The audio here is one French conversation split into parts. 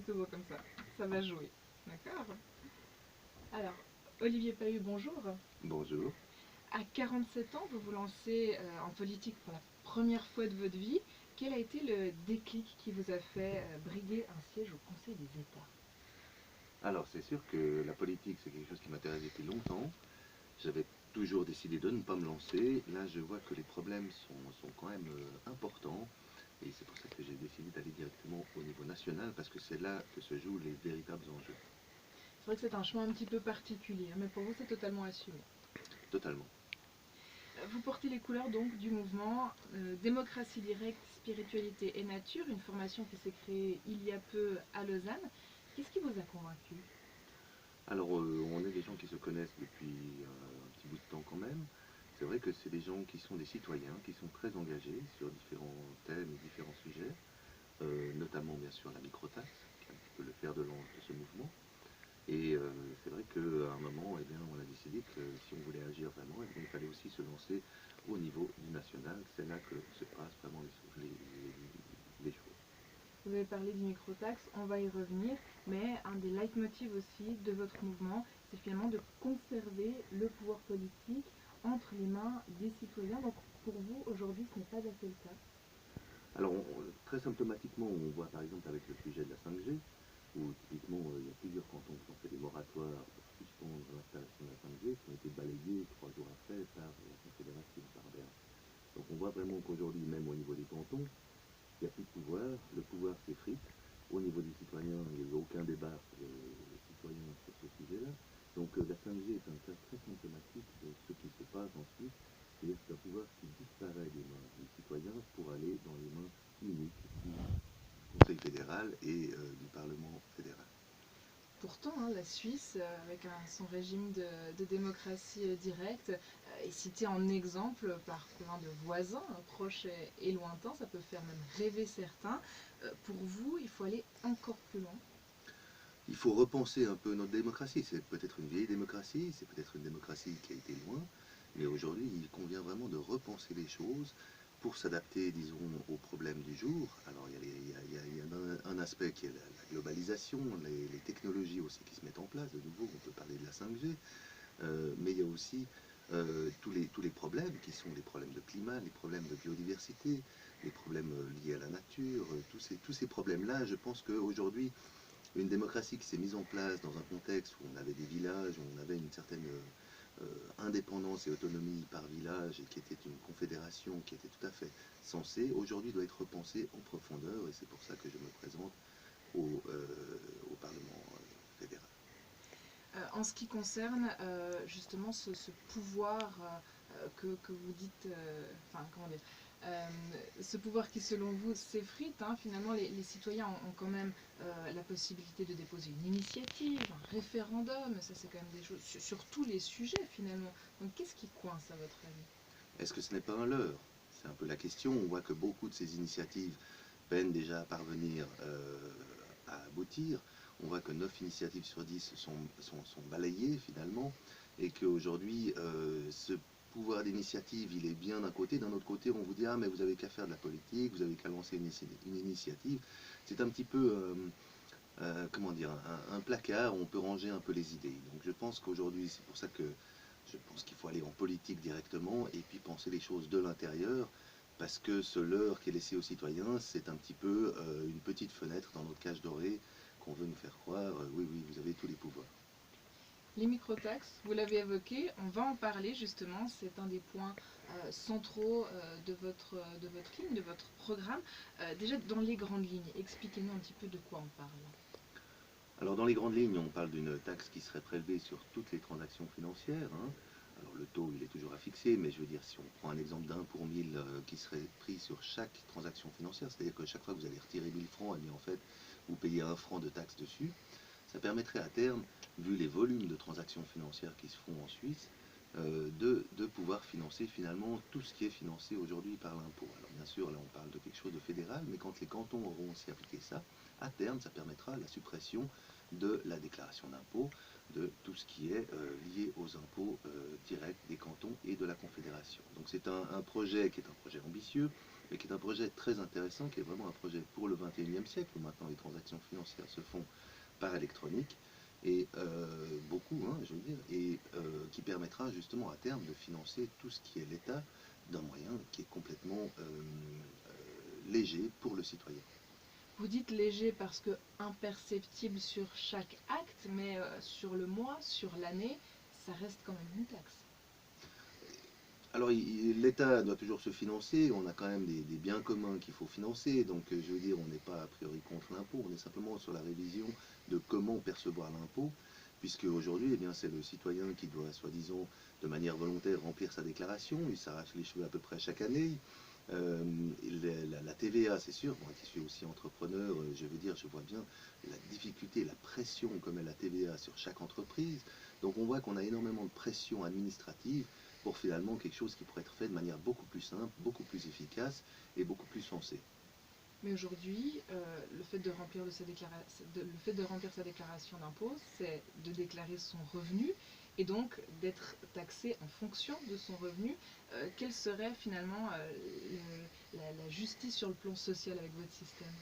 plutôt beau comme ça va jouer. D'accord. Alors, Olivier Pahut, bonjour. Bonjour. À 47 ans, vous vous lancez en politique pour la première fois de votre vie. Quel a été le déclic qui vous a fait briguer un siège au Conseil des États? Alors, c'est sûr que la politique, c'est quelque chose qui m'intéresse depuis longtemps. J'avais toujours décidé de ne pas me lancer. Là, je vois que les problèmes sont quand même importants. Et c'est pour ça que j'ai décidé d'aller directement au niveau national, parce que c'est là que se jouent les véritables enjeux. C'est vrai que c'est un chemin un petit peu particulier, hein, mais pour vous, c'est totalement assumé. Totalement. Vous portez les couleurs donc du mouvement Démocratie directe, spiritualité et nature, une formation qui s'est créée il y a peu à Lausanne. Qu'est-ce qui vous a convaincu? Alors, on est des gens qui se connaissent depuis un petit bout de temps quand même. C'est vrai que c'est des gens qui sont des citoyens, qui sont très engagés sur différents thèmes et différents sujets, notamment bien sûr la microtaxe, qui est un petit peu le fer de lance de ce mouvement. Et c'est vrai qu'à un moment, eh bien, on a décidé que si on voulait agir vraiment, eh bien, il fallait aussi se lancer au niveau du national. C'est là que se passent vraiment les choses. Vous avez parlé du microtaxe, on va y revenir, mais un des leitmotivs aussi de votre mouvement, c'est finalement de conserver le pouvoir politique entre les mains des citoyens. Donc pour vous, aujourd'hui, ce n'est pas assez le cas. Alors, très symptomatiquement, on voit par exemple avec le sujet de la 5G, où typiquement il y a plusieurs cantons qui ont fait des moratoires pour suspendre l'installation de la 5G, qui ont été balayés 3 jours après par la Confédération, par Berne. Donc on voit vraiment qu'aujourd'hui, même au niveau des cantons, il n'y a plus de pouvoir, le pouvoir s'effrite. Au niveau des citoyens, il n'y a eu aucun débat citoyen sur ce sujet-là. Donc la 5G est un cas très symptomatique de ce qui se passe ensuite, c'est-à-dire que c'est un pouvoir qui disparaît des mains des citoyens pour aller dans les mains uniques du Conseil fédéral et du Parlement fédéral. Pourtant, hein, la Suisse, avec son régime de démocratie directe, est citée en exemple par plein de voisins, proches et lointains. Ça peut faire même rêver certains. Pour vous, il faut aller encore plus loin. Il faut repenser un peu notre démocratie. C'est peut-être une vieille démocratie, c'est peut-être une démocratie qui a été loin, mais aujourd'hui, il convient vraiment de repenser les choses pour s'adapter, disons, aux problèmes du jour. Alors, il y a un aspect qui est la globalisation, les technologies aussi qui se mettent en place. De nouveau, on peut parler de la 5G, mais il y a aussi tous les problèmes qui sont les problèmes de climat, les problèmes de biodiversité, les problèmes liés à la nature, tous ces problèmes-là. Je pense qu'aujourd'hui, une démocratie qui s'est mise en place dans un contexte où on avait des villages, où on avait une certaine indépendance et autonomie par village, et qui était une confédération qui était tout à fait sensée, aujourd'hui doit être repensée en profondeur, et c'est pour ça que je me présente au Parlement fédéral. En ce qui concerne justement ce pouvoir que vous dites, enfin comment dire, euh, ce pouvoir qui selon vous s'effrite, hein, finalement les citoyens ont quand même la possibilité de déposer une initiative, un référendum, ça c'est quand même des choses sur tous les sujets finalement. Donc qu'est-ce qui coince à votre avis? Est-ce que ce n'est pas un leurre? C'est un peu la question. On voit que beaucoup de ces initiatives peinent déjà à parvenir à aboutir. On voit que 9 initiatives sur 10 sont balayées finalement, et qu'aujourd'hui, ce pouvoir d'initiative, il est bien d'un côté. D'un autre côté, on vous dit, ah mais vous avez qu'à faire de la politique, vous avez qu'à lancer une initiative. C'est un petit peu, comment dire, un placard où on peut ranger un peu les idées. Donc je pense qu'aujourd'hui, c'est pour ça que je pense qu'il faut aller en politique directement et puis penser les choses de l'intérieur, parce que ce leurre qui est laissé aux citoyens, c'est un petit peu une petite fenêtre dans notre cage dorée qu'on veut nous faire croire, oui, oui, vous avez tous les pouvoirs. Les microtaxes, vous l'avez évoqué, on va en parler justement, c'est un des points centraux de votre ligne, de votre programme. Déjà dans les grandes lignes, expliquez-nous un petit peu de quoi on parle. Alors dans les grandes lignes, on parle d'une taxe qui serait prélevée sur toutes les transactions financières, hein. Alors le taux, il est toujours à fixer, mais je veux dire, si on prend un exemple d'un pour 1000 qui serait pris sur chaque transaction financière, c'est-à-dire que chaque fois que vous allez retirer 1000 francs, eh bien en fait, vous payez 1 franc de taxe dessus. Ça permettrait à terme, vu les volumes de transactions financières qui se font en Suisse, de pouvoir financer finalement tout ce qui est financé aujourd'hui par l'impôt. Alors bien sûr, là on parle de quelque chose de fédéral, mais quand les cantons auront aussi appliqué ça, à terme, ça permettra la suppression de la déclaration d'impôt, de tout ce qui est lié aux impôts directs des cantons et de la Confédération. Donc c'est un projet qui est un projet ambitieux, mais qui est un projet très intéressant, qui est vraiment un projet pour le 21e siècle, où maintenant les transactions financières se font par électronique, et beaucoup, hein, je veux dire, et qui permettra justement à terme de financer tout ce qui est l'État d'un moyen qui est complètement léger pour le citoyen. Vous dites léger parce que imperceptible sur chaque acte, mais sur le mois, sur l'année, ça reste quand même une taxe. Alors l'État doit toujours se financer, on a quand même des biens communs qu'il faut financer, donc je veux dire, on n'est pas a priori contre l'impôt, on est simplement sur la révision de comment percevoir l'impôt, puisque aujourd'hui, eh bien, c'est le citoyen qui doit, soi-disant, de manière volontaire, remplir sa déclaration, il s'arrache les cheveux à peu près chaque année. Euh, la TVA, c'est sûr, moi qui suis aussi entrepreneur, je veux dire, je vois bien la difficulté, la pression que met la TVA sur chaque entreprise, donc on voit qu'on a énormément de pression administrative pour finalement quelque chose qui pourrait être fait de manière beaucoup plus simple, beaucoup plus efficace et beaucoup plus sensée. Mais aujourd'hui, le fait de remplir sa déclaration d'impôt, c'est de déclarer son revenu et donc d'être taxé en fonction de son revenu. Quelle serait finalement la justice sur le plan social avec votre système?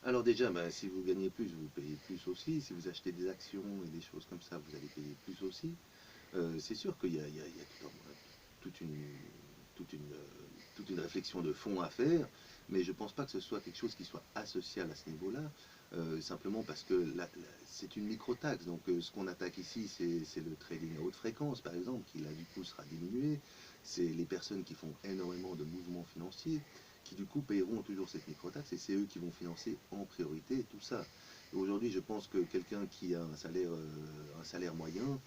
Alors déjà, ben, si vous gagnez plus, vous payez plus aussi. Si vous achetez des actions et des choses comme ça, vous allez payer plus aussi. C'est sûr qu'il y a toute une, toute une, toute une réflexion de fond à faire, mais je ne pense pas que ce soit quelque chose qui soit asocial à ce niveau-là, simplement parce que c'est une micro-taxe. Donc ce qu'on attaque ici, c'est le trading à haute fréquence, par exemple, qui là du coup sera diminué. C'est les personnes qui font énormément de mouvements financiers, qui du coup payeront toujours cette micro-taxe, et c'est eux qui vont financer en priorité tout ça. Aujourd'hui, je pense que quelqu'un qui a un salaire moyen,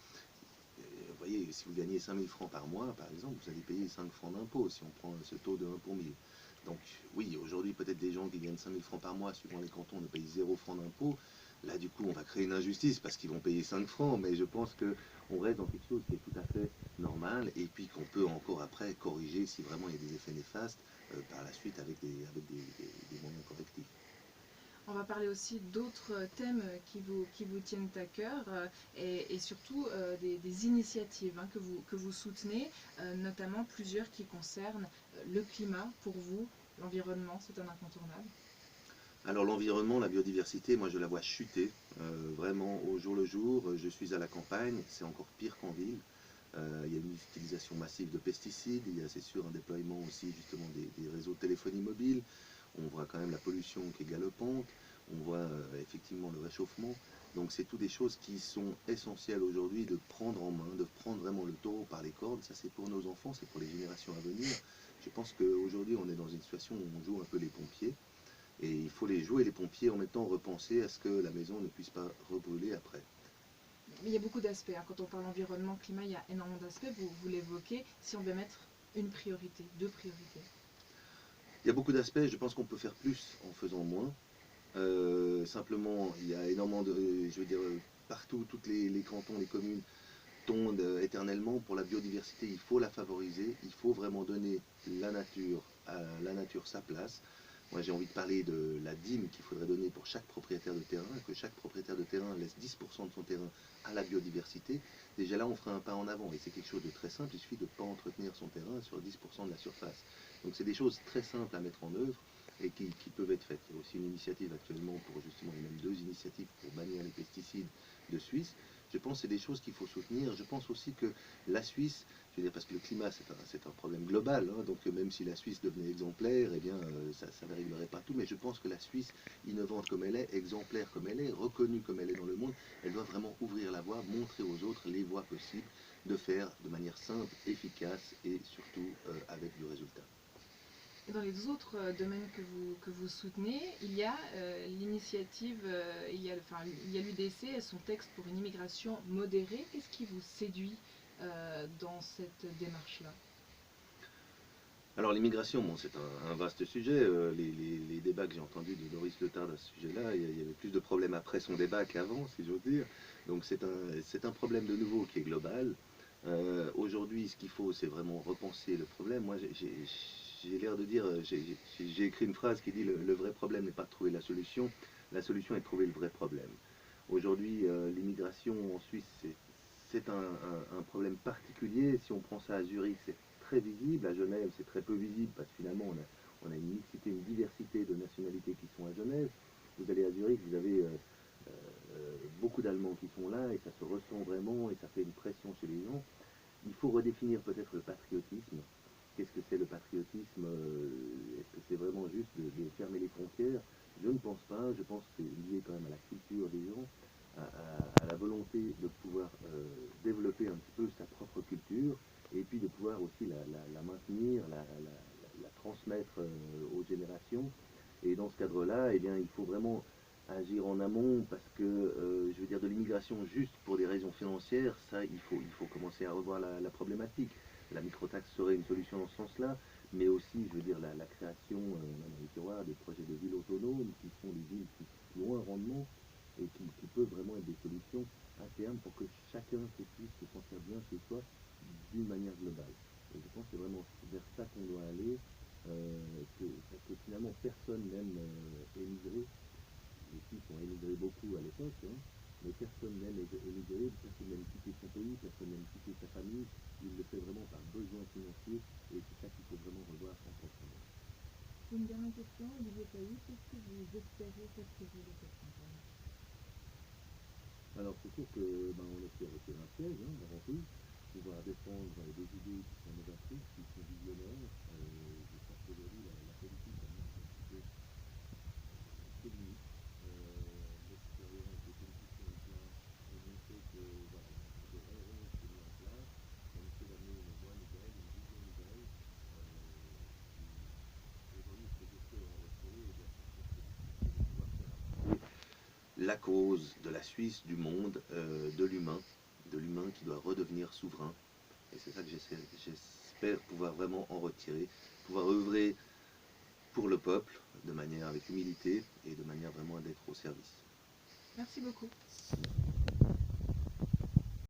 vous voyez, si vous gagnez 5 000 francs par mois, par exemple, vous allez payer 5 francs d'impôt si on prend ce taux de 1 pour 1000. Donc oui, aujourd'hui, peut-être des gens qui gagnent 5 000 francs par mois, suivant les cantons, ne payent 0 francs d'impôt. Là, du coup, on va créer une injustice parce qu'ils vont payer 5 francs, mais je pense qu'on reste dans quelque chose qui est tout à fait normal et puis qu'on peut encore après corriger si vraiment il y a des effets néfastes par la suite avec des moyens correctifs. On va parler aussi d'autres thèmes qui vous tiennent à cœur et surtout des initiatives que vous soutenez, notamment plusieurs qui concernent le climat pour vous, l'environnement, c'est un incontournable. Alors l'environnement, la biodiversité, moi je la vois chuter, vraiment au jour le jour. Je suis à la campagne, c'est encore pire qu'en ville. Il y a une utilisation massive de pesticides, il y a c'est sûr un déploiement aussi justement des réseaux de téléphonie mobile. On voit quand même la pollution qui est galopante, on voit effectivement le réchauffement. Donc c'est toutes des choses qui sont essentielles aujourd'hui de prendre en main, de prendre vraiment le taureau par les cordes. Ça c'est pour nos enfants, c'est pour les générations à venir. Je pense qu'aujourd'hui on est dans une situation où on joue un peu les pompiers. Et il faut les jouer les pompiers en même temps repenser à ce que la maison ne puisse pas rebrûler après. Mais il y a beaucoup d'aspects, hein. Quand on parle environnement, climat, il y a énormément d'aspects, vous l'évoquez, si on devait mettre une priorité, deux priorités. Il y a beaucoup d'aspects, je pense qu'on peut faire plus en faisant moins. Simplement, il y a énormément de, je veux dire, partout, tous les cantons, les communes tondent éternellement. Pour la biodiversité, il faut la favoriser, il faut vraiment donner à la nature sa place. Moi, j'ai envie de parler de la dîme qu'il faudrait donner pour chaque propriétaire de terrain, que chaque propriétaire de terrain laisse 10% de son terrain à la biodiversité. Déjà là, on fera un pas en avant. Et c'est quelque chose de très simple, il suffit de ne pas entretenir son terrain sur 10% de la surface. Donc c'est des choses très simples à mettre en œuvre et qui peuvent être faites. Il y a aussi une initiative actuellement pour justement, il y a même deux initiatives pour bannir les pesticides de Suisse. Je pense que c'est des choses qu'il faut soutenir. Je pense aussi que la Suisse, je veux dire, parce que le climat c'est un problème global, hein, donc même si la Suisse devenait exemplaire, eh bien ça ne réglerait pas tout, mais je pense que la Suisse, innovante comme elle est, exemplaire comme elle est, reconnue comme elle est dans le monde, elle doit vraiment ouvrir la voie, montrer aux autres les voies possibles de faire de manière simple, efficace et surtout avec du résultat. Dans les autres domaines que vous soutenez, il y a l'initiative, il y a l'UDC et son texte pour une immigration modérée. Qu'est-ce qui vous séduit dans cette démarche-là? Alors l'immigration, bon, c'est un vaste sujet. Les débats que j'ai entendus de Doris Letard à ce sujet-là, il y avait plus de problèmes après son débat qu'avant, si j'ose dire. Donc c'est un problème de nouveau qui est global. Aujourd'hui, ce qu'il faut, c'est vraiment repenser le problème. Moi, j'ai l'air de dire, j'ai écrit une phrase qui dit le vrai problème n'est pas de trouver la solution est de trouver le vrai problème. Aujourd'hui, l'immigration en Suisse, c'est un problème particulier. Si on prend ça à Zurich, c'est très visible. À Genève, c'est très peu visible parce que finalement, on a une mixité, une diversité de nationalités qui sont à Genève. Vous allez à Zurich, vous avez beaucoup d'Allemands qui sont là, et ça se ressent vraiment, et ça fait une pression chez les gens. Il faut redéfinir peut-être le patriotisme. Qu'est-ce que c'est le patriotisme? Est-ce que c'est vraiment juste de fermer les frontières? Je ne pense pas. Je pense que c'est lié quand même à la culture des gens, à la volonté de pouvoir développer un petit peu sa propre culture, et puis de pouvoir aussi la maintenir, la transmettre aux générations. Et dans ce cadre-là, eh bien, il faut vraiment agir en amont, parce que, je veux dire, de l'immigration juste pour des raisons financières, ça, il faut commencer à revoir la problématique. La microtaxe serait une solution dans ce sens-là, mais aussi, je veux dire, la création, on a pu voir des projets de villes autonomes, qui sont des villes qui ont un rendement, et qui peuvent vraiment être des solutions à terme pour que chacun puisse se sentir bien chez soi d'une manière globale. Et je pense que c'est vraiment vers ça qu'on doit aller, que finalement personne n'aime émigrer. Les Suisses ont émigré beaucoup à l'époque, hein, mais personne n'aime émigrer, personne n'aime quitter son pays, personne n'aime quitter sa famille. Il le fait vraiment par besoin financier, et c'est ça qu'il faut vraiment revoir en profondeur. Une dernière question, Olivier Cailloux, qu'est-ce que vous espérez retirer de cette campagne? Alors c'est sûr que on espère retirer un siège, hein, avant tout, pouvoir défendre des idées qui sont novatrices, qui sont visionnaires. Je pense qu'aujourd'hui la politique a montré un petit peu ses limites. L'expérience des politiciens en place ont montré que voilà, il y a des règles qui sont mises en place. On essaie d'amener une voie nouvelle, une vision nouvelle. Aujourd'hui, ce que j'espère en retirer, eh bien, c'est de pouvoir faire avancer la cause de la Suisse, du monde, de l'humain qui doit redevenir souverain. Et c'est ça que j'espère pouvoir vraiment en retirer, pouvoir œuvrer pour le peuple, de manière avec humilité, et de manière vraiment d'être au service. Merci beaucoup.